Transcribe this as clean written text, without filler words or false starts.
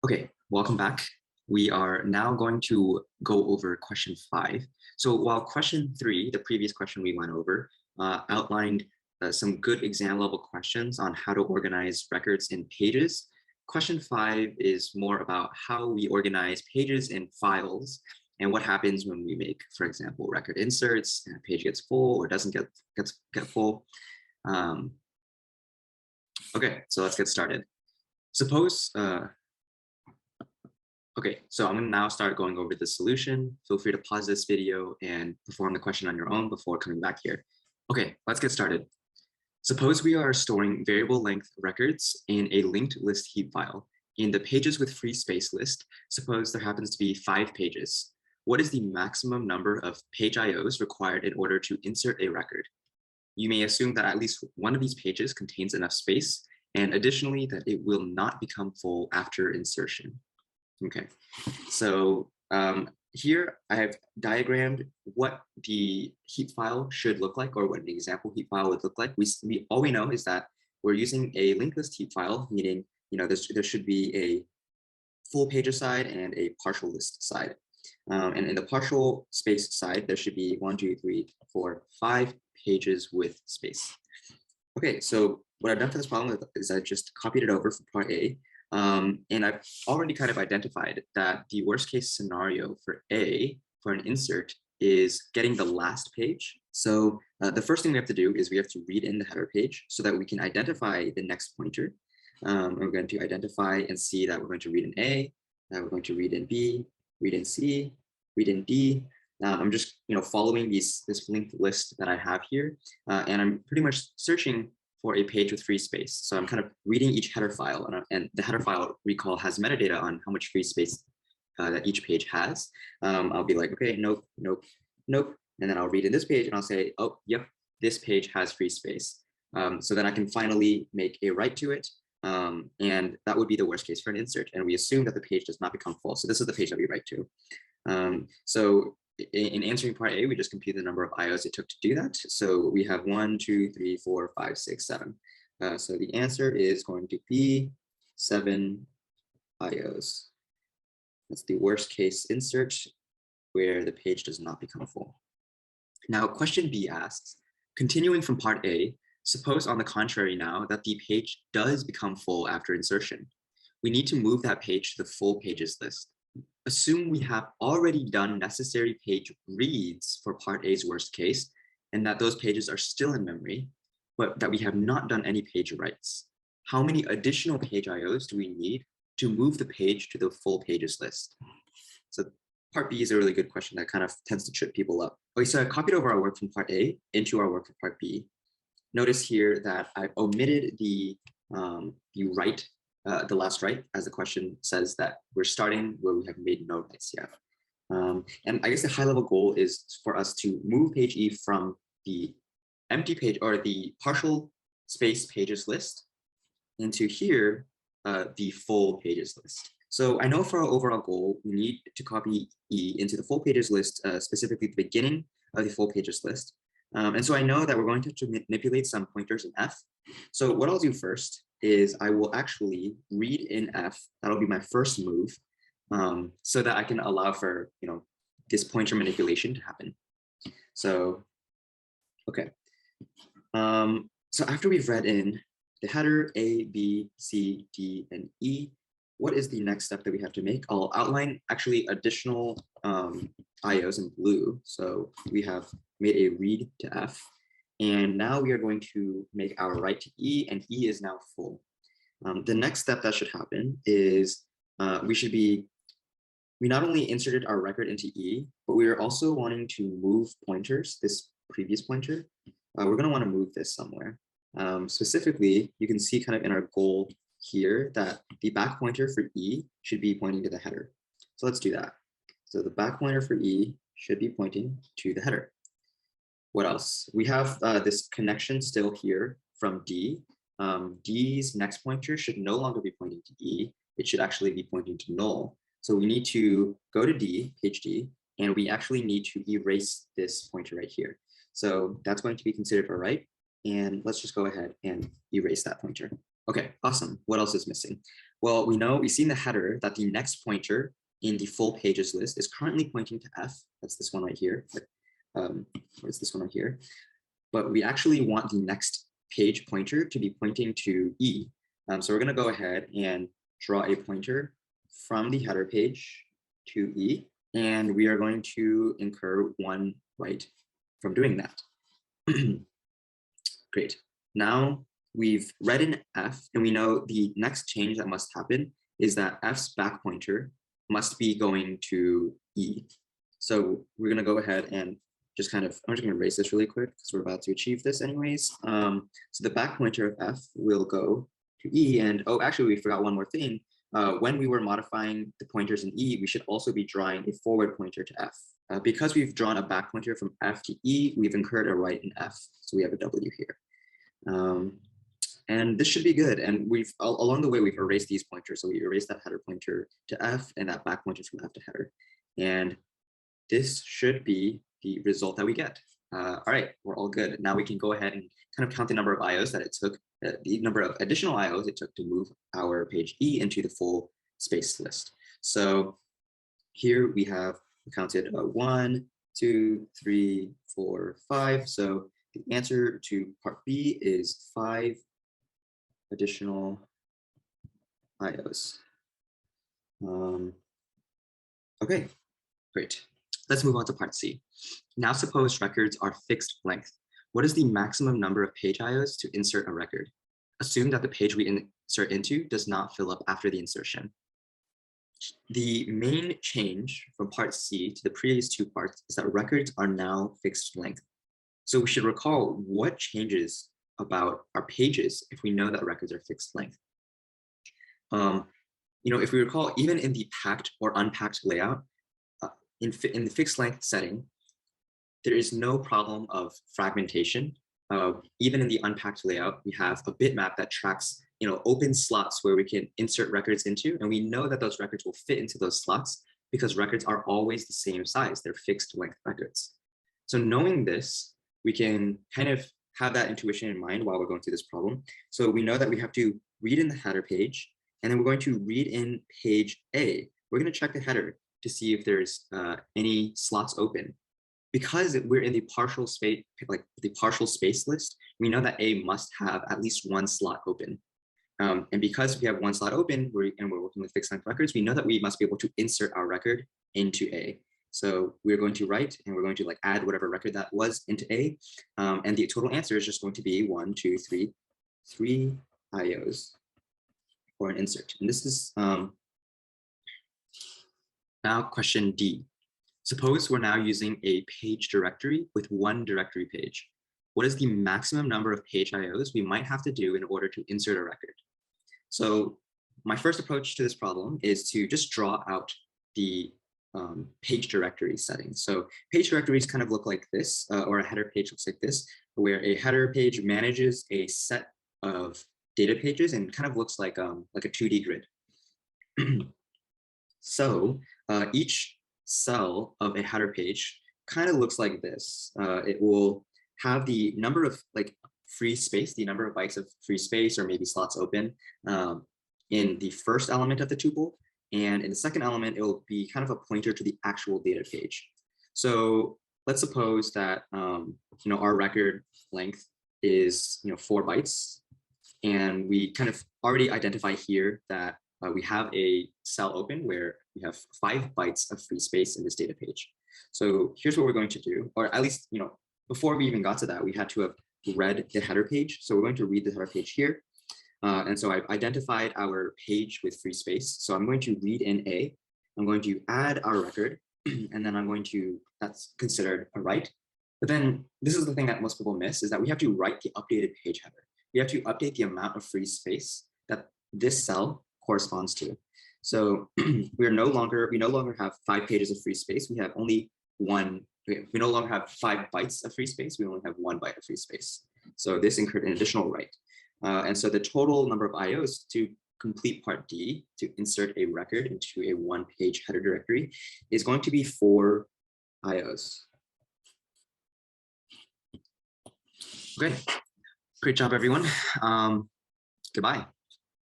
Okay, welcome back. We are now going to go over question 5. So while question 3, the previous question we went over, outlined some good exam level questions on how to organize records in pages, question 5 is more about how we organize pages in files and what happens when we make, for example, record inserts and a page gets full or doesn't get full. Okay, so let's get started. Suppose Okay, so I'm going to now start going over the solution. Feel free to pause this video and perform the question on your own before coming back here. Okay, let's get started. Suppose we are storing variable length records in a linked list heap file. In the pages with free space list, suppose there happens to be 5 pages. What is the maximum number of page IOs required in order to insert a record? You may assume that at least one of these pages contains enough space, and additionally that it will not become full after insertion. Okay, so here I have diagrammed what the heap file should look like, or what an example heap file would look like. All we know is that we're using a linked list heap file, meaning there should be a full pages side and a partial list side. And in the partial space side, there should be 1, 2, 3, 4, 5 pages with space. Okay, so what I've done for this problem is I just copied it over from part A. And I've already kind of identified that the worst case scenario for for an insert, is getting the last page. So the first thing we have to do is we have to read in the header page so that we can identify the next pointer. We're going to identify and see that we're going to read in A, that we're going to read in B, read in C, read in D. I'm just following this linked list that I have here, and I'm pretty much searching for a page with free space. So I'm kind of reading each header file, and the header file, recall, has metadata on how much free space that each page has. I'll be like, okay, nope, nope, nope. And then I'll read in this page and I'll say, oh, yep, this page has free space. So then I can finally make a write to it. And that would be the worst case for an insert. And we assume that the page does not become full. So this is the page that we write to. So in answering part A, we just compute the number of IOs it took to do that. So we have 1, 2, 3, 4, 5, 6, 7. So the answer is going to be 7 IOs. That's the worst case insert where the page does not become full. Now, question B asks, continuing from part A, suppose on the contrary now that the page does become full after insertion. We need to move that page to the full pages list. Assume we have already done necessary page reads for part A's worst case, and that those pages are still in memory, but that we have not done any page writes. How many additional page IOs do we need to move the page to the full pages list? So part B is a really good question that kind of tends to trip people up. Okay, so I copied over our work from part A into our work for part B. Notice here that I omitted the write, the last write, as the question says that we're starting where we have made no writes yet. And I guess the high level goal is for us to move page E from the empty page or the partial space pages list into here, the full pages list. So I know for our overall goal, we need to copy E into the full pages list, specifically the beginning of the full pages list. And so I know that we're going to have to manipulate some pointers in F. So what I'll do first is I will actually read in F. That'll be my first move, so that I can allow for this pointer manipulation to happen. So, okay. So after we've read in the header A, B, C, D, and E, what is the next step that we have to make? I'll outline actually additional IOs in blue. So we have made a read to F, and now we are going to make our write to E, and E is now full. The next step that should happen is we not only inserted our record into E, but we are also wanting to move pointers, this previous pointer. We're going to want to move this somewhere. Specifically, you can see kind of in our goal here that the back pointer for E should be pointing to the header. So let's do that. So the back pointer for E should be pointing to the header. What else? We have this connection still here from D. D's next pointer should no longer be pointing to E. It should actually be pointing to null. So we need to go to D, page D, and we actually need to erase this pointer right here. So that's going to be considered a write. And let's just go ahead and erase that pointer. Okay, awesome. What else is missing? Well, we see in the header that the next pointer in the full pages list is currently pointing to F. That's this one right here. Where's this one right here? But we actually want the next page pointer to be pointing to E. So we're going to go ahead and draw a pointer from the header page to E, and we are going to incur 1 right from doing that. Great. Now we've read in F, and we know the next change that must happen is that F's back pointer must be going to E. So we're going to go ahead and I'm just going to erase this really quick because we're about to achieve this anyways. So the back pointer of F will go to E, and oh, actually we forgot one more thing. When we were modifying the pointers in E, we should also be drawing a forward pointer to F. Because we've drawn a back pointer from F to E, we've incurred a right in F. So we have a W here. And this should be good. And along the way, we've erased these pointers. So we erased that header pointer to F and that back pointer from F to header. And this should be the result that we get. All right, we're all good. Now we can go ahead and kind of count the number of IOs that it took, the number of additional IOs it took to move our page E into the full space list. So here we have counted 1, 2, 3, 4, 5. So the answer to part B is 5 additional IOs. Okay, great. Let's move on to part C. Now suppose records are fixed length. What is the maximum number of page IOs to insert a record? Assume that the page we insert into does not fill up after the insertion. The main change from part C to the previous 2 parts is that records are now fixed length. So we should recall what changes about our pages if we know that records are fixed length. If we recall, even in the packed or unpacked layout, in the fixed length setting, there is no problem of fragmentation. Even in the unpacked layout, we have a bitmap that tracks open slots where we can insert records into, and we know that those records will fit into those slots because records are always the same size. They're fixed length records. So knowing this, we can kind of have that intuition in mind while we're going through this problem. So we know that we have to read in the header page, and then we're going to read in page A. We're going to check the header to see if there's any slots open. Because we're in the partial space, list, we know that A must have at least 1 slot open. And because we have 1 slot open, and we're working with fixed length records, we know that we must be able to insert our record into A. So we're going to write, and we're going to add whatever record that was into A. And the total answer is just going to be 1, 2, 3 IOs for an insert. And this is now question D. Suppose we're now using a page directory with 1 directory page. What is the maximum number of page IOs we might have to do in order to insert a record? So my first approach to this problem is to just draw out the page directory settings. So page directories kind of look like this, or a header page looks like this, where a header page manages a set of data pages and kind of looks like a 2D grid. So each cell of a header page kind of looks like this. It will have the number of free space, the number of bytes of free space or maybe slots open in the first element of the tuple. And in the second element, it will be kind of a pointer to the actual data page. So let's suppose that our record length is 4 bytes. And we kind of already identify here that we have a cell open where we have 5 bytes of free space in this data page. So here's what we're going to do, or at least, before we even got to that, we had to have read the header page. So we're going to read the header page here. And so I've identified our page with free space. So I'm going to read in A. I'm going to add our record, and then that's considered a write. But then this is the thing that most people miss, is that we have to write the updated page header. We have to update the amount of free space that this cell corresponds to. So we no longer have 5 pages of free space. We have only 1. We no longer have 5 bytes of free space. We only have 1 byte of free space. So this incurred an additional write. And so the total number of IOs to complete part D, to insert a record into a 1-page header directory, is going to be 4 IOs. Okay, great job, everyone. Goodbye.